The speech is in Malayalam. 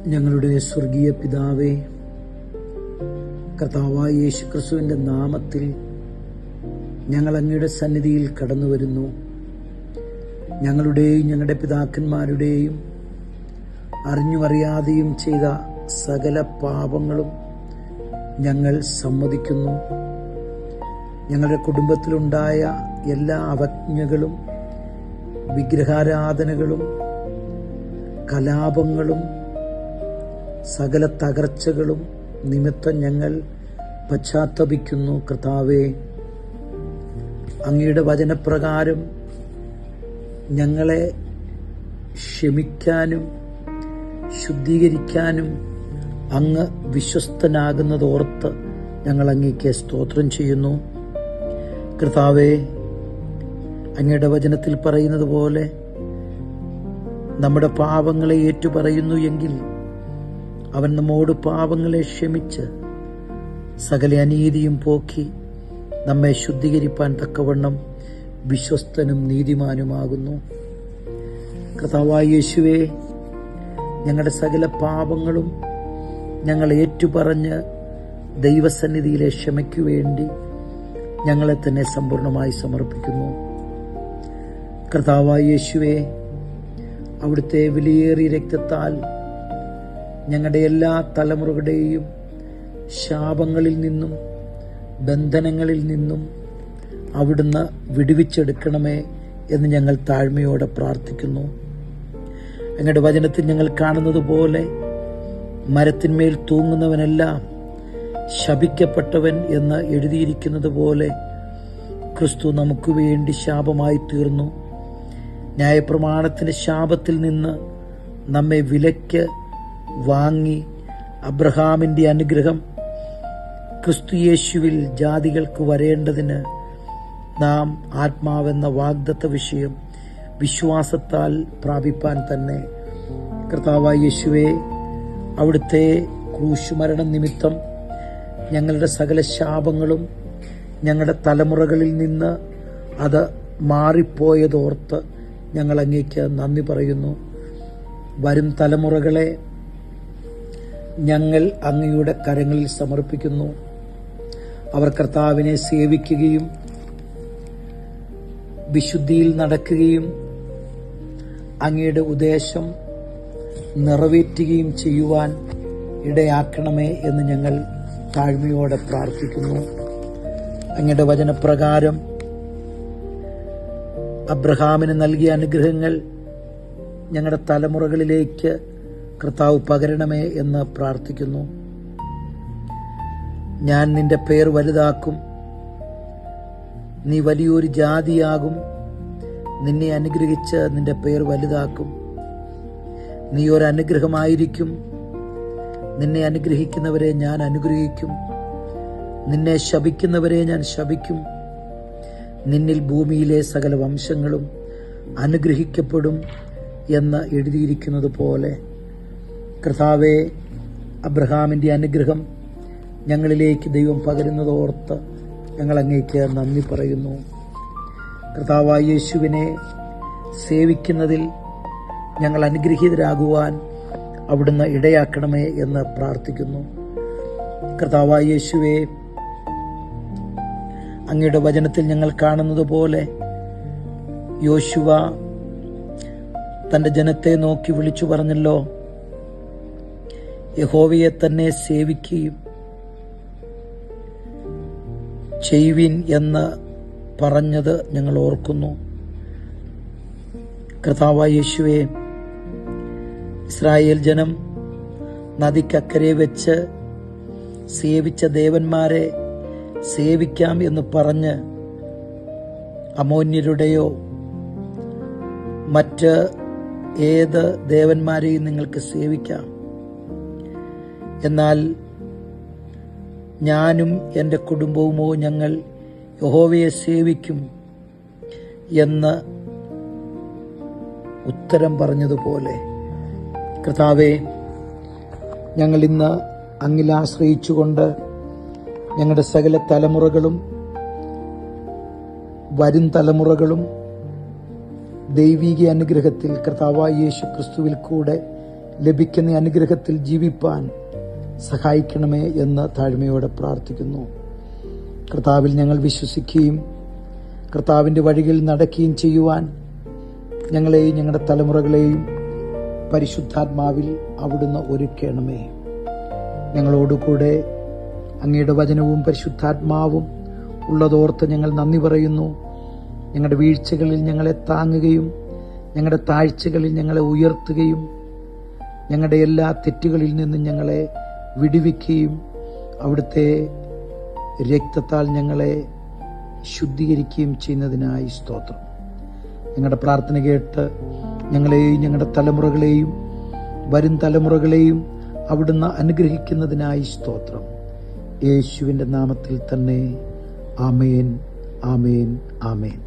ഞങ്ങളുടെ സ്വർഗീയ പിതാവേ, കർത്താവായ യേശു ക്രിസ്തുവിൻ്റെ നാമത്തിൽ ഞങ്ങൾ അങ്ങയുടെ സന്നിധിയിൽ കടന്നു വരുന്നു. ഞങ്ങളുടെയും ഞങ്ങളുടെ പിതാക്കന്മാരുടെയും അറിഞ്ഞുമറിയാതെയും ചെയ്ത സകല പാപങ്ങളും ഞങ്ങൾ സമ്മതിക്കുന്നു. ഞങ്ങളുടെ കുടുംബത്തിലുണ്ടായ എല്ലാ അവജ്ഞകളും വിഗ്രഹാരാധനകളും കലാപങ്ങളും സകല തകർച്ചകളും നിമിത്തം ഞങ്ങൾ പശ്ചാത്തപിക്കുന്നു. കർത്താവേ, അങ്ങയുടെ വചനപ്രകാരം ഞങ്ങളെ ക്ഷമിക്കാനും ശുദ്ധീകരിക്കാനും അങ്ങ് വിശ്വസ്തനാകുന്നതോർത്ത് ഞങ്ങൾ അങ്ങേക്ക് സ്തോത്രം ചെയ്യുന്നു. കർത്താവേ, അങ്ങയുടെ വചനത്തിൽ പറയുന്നത് പോലെ നമ്മുടെ പാപങ്ങളെ ഏറ്റുപറയുന്നു എങ്കിൽ അവൻ നമ്മോട് പാപങ്ങളെ ക്ഷമിച്ച് സകല അനീതിയും പോക്കി നമ്മെ ശുദ്ധീകരിപ്പാൻ തക്കവണ്ണം വിശ്വസ്തനും നീതിമാനുമാകുന്നു. കർത്താവായ യേശുവേ, ഞങ്ങളുടെ സകല പാപങ്ങളും ഞങ്ങൾ ഏറ്റുപറഞ്ഞ് ദൈവസന്നിധിയിലെ ക്ഷമയ്ക്കു വേണ്ടി ഞങ്ങളെ തന്നെ സമ്പൂർണമായി സമർപ്പിക്കുന്നു. കർത്താവായ യേശുവേ, അവിടുത്തെ വിലയേറിയ രക്തത്താൽ ഞങ്ങളുടെ എല്ലാ തലമുറകളുടെയും ശാപങ്ങളിൽ നിന്നും ബന്ധനങ്ങളിൽ നിന്നും അവിടുന്ന് വിടുവിച്ചെടുക്കണമേ എന്ന് ഞങ്ങൾ താഴ്മയോടെ പ്രാർത്ഥിക്കുന്നു. അങ്ങയുടെ വചനത്തിൽ ഞങ്ങൾ കാണുന്നത് പോലെ മരത്തിന്മേൽ തൂങ്ങുന്നവനെല്ലാം ശപിക്കപ്പെട്ടവൻ എന്ന് എഴുതിയിരിക്കുന്നത് പോലെ ക്രിസ്തു നമുക്ക് വേണ്ടി ശാപമായി തീർന്നു. ന്യായപ്രമാണത്തിന്റെ ശാപത്തിൽ നിന്ന് നമ്മെ വിലയ്ക്ക് വാങ്ങി അബ്രഹാമിന്റെ അനുഗ്രഹം ക്രിസ്തു യേശുവിൽ ജാതികൾക്ക് വരേണ്ടതിന് നാം ആത്മാവെന്ന വാഗ്ദത്ത വിഷയം വിശ്വാസത്താൽ പ്രാപിപ്പാൻ തന്നെ. കർത്താവായ യേശുവേ, അവിടുത്തെ ക്രൂശുമരണം നിമിത്തം ഞങ്ങളുടെ സകല ശാപങ്ങളും ഞങ്ങളുടെ തലമുറകളിൽ നിന്ന് അത് മാറിപ്പോയതോർത്ത് ഞങ്ങൾ അങ്ങേക്ക് നന്ദി പറയുന്നു. വരും തലമുറകളെ ഞങ്ങൾ അങ്ങയുടെ കരങ്ങളിൽ സമർപ്പിക്കുന്നു. അവർ കർത്താവിനെ സേവിക്കുകയും വിശുദ്ധിയിൽ നടക്കുകയും അങ്ങയുടെ ഉദ്ദേശം നിറവേറ്റുകയും ചെയ്യുവാൻ ഇടയാക്കണമേ എന്ന് ഞങ്ങൾ താഴ്മയോടെ പ്രാർത്ഥിക്കുന്നു. അങ്ങയുടെ വചനപ്രകാരം അബ്രഹാമിന് നൽകിയ അനുഗ്രഹങ്ങൾ ഞങ്ങളുടെ തലമുറകളിലേക്ക് കർത്താവ് പകരണമേ എന്ന് പ്രാർത്ഥിക്കുന്നു. ഞാൻ നിന്റെ പേർ വലുതാക്കും, നീ വലിയൊരു ജാതിയാകും, നിന്നെ അനുഗ്രഹിച്ച് നിന്റെ പേർ വലുതാക്കും. നീ ഒരു അനുഗ്രഹമായിരിക്കും, നിന്നെ അനുഗ്രഹിക്കുന്നവരെ ഞാൻ അനുഗ്രഹിക്കും, നിന്നെ ശപിക്കുന്നവരെ ഞാൻ ശപിക്കും. നിന്നിൽ ഭൂമിയിലെ സകല വംശങ്ങളും അനുഗ്രഹിക്കപ്പെടും എന്ന് എഴുതിയിരിക്കുന്നത് പോലെ കർത്താവേ, അബ്രഹാമിന്റെ അനുഗ്രഹം ഞങ്ങളിലേക്ക് ദൈവം പകരുന്നതോർത്ത് ഞങ്ങൾ അങ്ങേക്ക് നന്ദി പറയുന്നു. കർത്താവായ യേശുവിനെ സേവിക്കുന്നതിൽ ഞങ്ങൾ അനുഗ്രഹീതരാകുവാൻ അവിടുന്ന് ഇടയാക്കണമേ എന്ന് പ്രാർത്ഥിക്കുന്നു. കർത്താവായ യേശുവേ, അങ്ങയുടെ വചനത്തിൽ ഞങ്ങൾ കാണുന്നത് പോലെ യോശുവ തന്റെ ജനത്തെ നോക്കി വിളിച്ചു പറഞ്ഞല്ലോ, യഹോവയെ തന്നെ സേവിക്കുകയും ചെയ്യുവിൻ എന്ന് പറഞ്ഞത് ഞങ്ങൾ ഓർക്കുന്നു. കർത്താവായ യേശുവേ, ഇസ്രായേൽ ജനം നദിക്കക്കരെ വെച്ച് സേവിച്ച ദേവന്മാരെ സേവിക്കാം എന്ന് പറഞ്ഞ് അമോന്യരുടെയോ മറ്റ് ഏത് ദേവന്മാരെയും നിങ്ങൾക്ക് സേവിക്കാം, എന്നാൽ ഞാനും എൻ്റെ കുടുംബവുമോ ഞങ്ങൾ യഹോവയെ സേവിക്കും എന്ന് ഉത്തരം പറഞ്ഞതുപോലെ കർത്താവേ, ഞങ്ങൾ ഇന്ന് അങ്ങിൽ ആശ്രയിച്ചുകൊണ്ട് ഞങ്ങളുടെ സകല തലമുറകളും വരും തലമുറകളും ദൈവിക അനുഗ്രഹത്തിൽ കർത്താവായ യേശു ക്രിസ്തുവിൽ കൂടെ ലഭിക്കുന്ന അനുഗ്രഹത്തിൽ ജീവിപ്പാൻ സഹായിക്കണമേ എന്ന് താഴ്മയോടെ പ്രാർത്ഥിക്കുന്നു. കർത്താവിൽ ഞങ്ങൾ വിശ്വസിക്കുകയും കർത്താവിൻ്റെ വഴികളിൽ നടക്കുകയും ചെയ്യുവാൻ ഞങ്ങളെയും ഞങ്ങളുടെ തലമുറകളെയും പരിശുദ്ധാത്മാവിൽ അവിടുന്ന് ഒരുക്കണമേ. ഞങ്ങളോടുകൂടെ അങ്ങയുടെ വചനവും പരിശുദ്ധാത്മാവും ഉള്ളതോർത്ത് ഞങ്ങൾ നന്ദി പറയുന്നു. ഞങ്ങളുടെ വീഴ്ചകളിൽ ഞങ്ങളെ താങ്ങുകയും ഞങ്ങളുടെ താഴ്ചകളിൽ ഞങ്ങളെ ഉയർത്തുകയും ഞങ്ങളുടെ എല്ലാ തെറ്റുകളിൽ നിന്നും ഞങ്ങളെ വിടുവിക്കുകയും അവിടുത്തെ രക്തത്താൽ ഞങ്ങളെ ശുദ്ധീകരിക്കുകയും ചെയ്യുന്നതിനായി സ്തോത്രം. ഞങ്ങളുടെ പ്രാർത്ഥന കേട്ട് ഞങ്ങളെയും ഞങ്ങളുടെ തലമുറകളെയും വരും തലമുറകളെയും അവിടുന്ന് അനുഗ്രഹിക്കുന്നതിനായി സ്തോത്രം. യേശുവിൻ്റെ നാമത്തിൽ തന്നെ ആമേൻ, ആമേൻ, ആമേൻ.